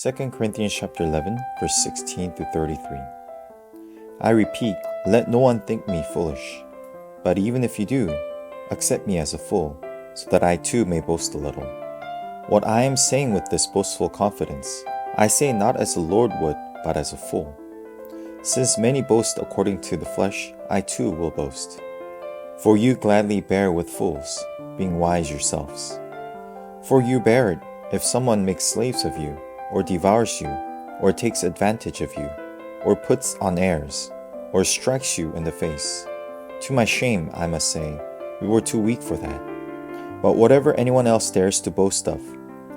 2 Corinthians chapter 11, verse 16 through 33. I repeat, let no one think me foolish. But even if you do, accept me as a fool, so that I too may boast a little. What I am saying with this boastful confidence, I say not as the Lord would, but as a fool. Since many boast according to the flesh, I too will boast. For you gladly bear with fools, being wise yourselves. For you bear it, if someone makes slaves of you, or devours you, or takes advantage of you, or puts on airs, or strikes you in the face. To my shame, I must say, we were too weak for that. But whatever anyone else dares to boast of,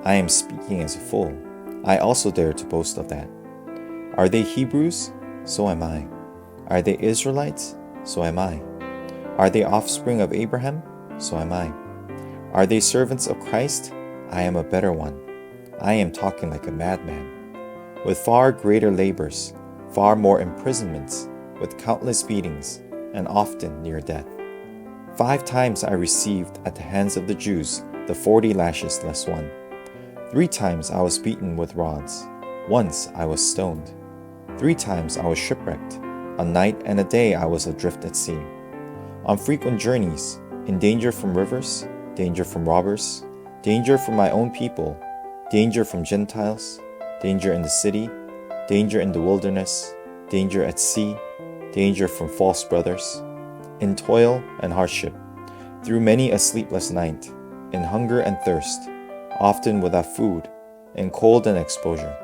I am speaking as a fool. I also dare to boast of that. Are they Hebrews? So am I. Are they Israelites? So am I. Are they offspring of Abraham? So am I. Are they servants of Christ? I am a better one. I am talking like a madman. With far greater labors, far more imprisonments, with countless beatings, and often near death. 5 times I received at the hands of the Jews the 40 lashes less 1. 3 times I was beaten with rods. Once I was stoned. 3 times I was shipwrecked. A night and a day I was adrift at sea. On frequent journeys, in danger from rivers, danger from robbers, danger from my own people, danger from Gentiles, danger in the city, danger in the wilderness, danger at sea, danger from false brothers, in toil and hardship, through many a sleepless night, in hunger and thirst, often without food, in cold and exposure.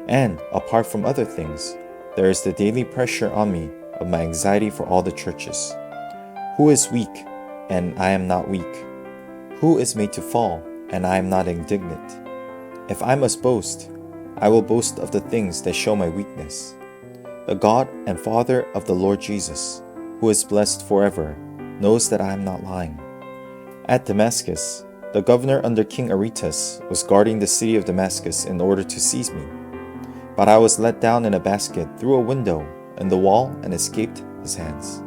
And, apart from other things, there is the daily pressure on me of my anxiety for all the churches. Who is weak, and I am not weak? Who is made to fall, and I am not indignant? If I must boast, I will boast of the things that show my weakness. The God and Father of the Lord Jesus, who is blessed forever, knows that I am not lying. At Damascus, the governor under King Aretas was guarding the city of Damascus in order to seize me. But I was let down in a basket through a window in the wall and escaped his hands.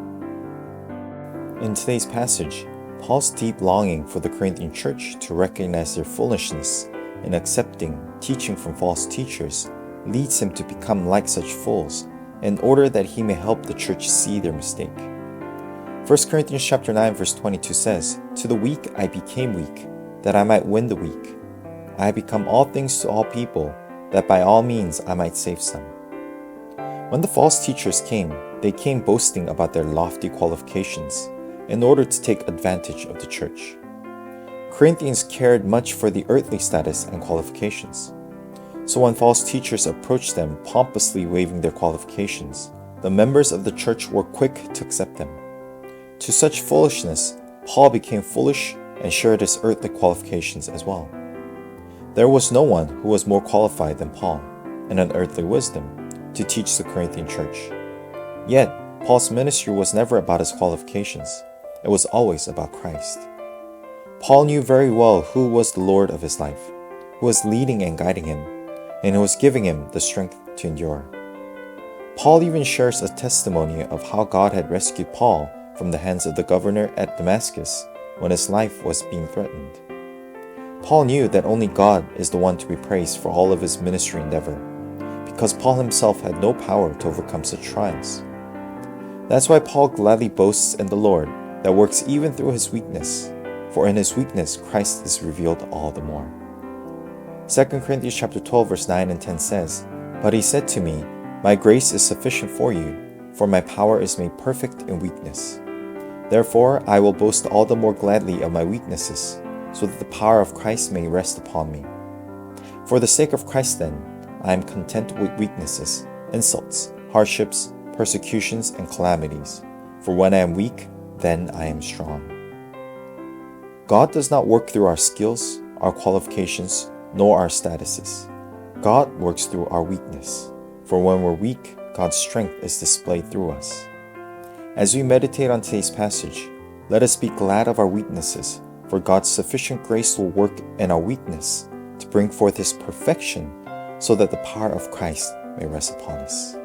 In today's passage, Paul's deep longing for the Corinthian church to recognize their foolishness in accepting teaching from false teachers leads him to become like such fools in order that he may help the church see their mistake. 1 Corinthians chapter 9 verse 22 says, To the weak I became weak, that I might win the weak. I have become all things to all people, that by all means I might save some. When the false teachers came, they came boasting about their lofty qualifications in order to take advantage of the church. Corinthians cared much for the earthly status and qualifications. So when false teachers approached them pompously waving their qualifications, the members of the church were quick to accept them. To such foolishness, Paul became foolish and shared his earthly qualifications as well. There was no one who was more qualified than Paul, in an earthly wisdom, to teach the Corinthian church. Yet, Paul's ministry was never about his qualifications. It was always about Christ. Paul knew very well who was the Lord of his life, who was leading and guiding him, and who was giving him the strength to endure. Paul even shares a testimony of how God had rescued Paul from the hands of the governor at Damascus when his life was being threatened. Paul knew that only God is the one to be praised for all of his ministry endeavor, because Paul himself had no power to overcome such trials. That's why Paul gladly boasts in the Lord that works even through his weakness, for in his weakness Christ is revealed all the more. 2 Corinthians chapter 12 verse 9 and 10 says, But he said to me, My grace is sufficient for you, for my power is made perfect in weakness. Therefore I will boast all the more gladly of my weaknesses, so that the power of Christ may rest upon me. For the sake of Christ then, I am content with weaknesses, insults, hardships, persecutions, and calamities. For when I am weak, then I am strong. God does not work through our skills, our qualifications, nor our statuses. God works through our weakness. For when we're weak, God's strength is displayed through us. As we meditate on today's passage, let us be glad of our weaknesses, for God's sufficient grace will work in our weakness to bring forth His perfection, so that the power of Christ may rest upon us.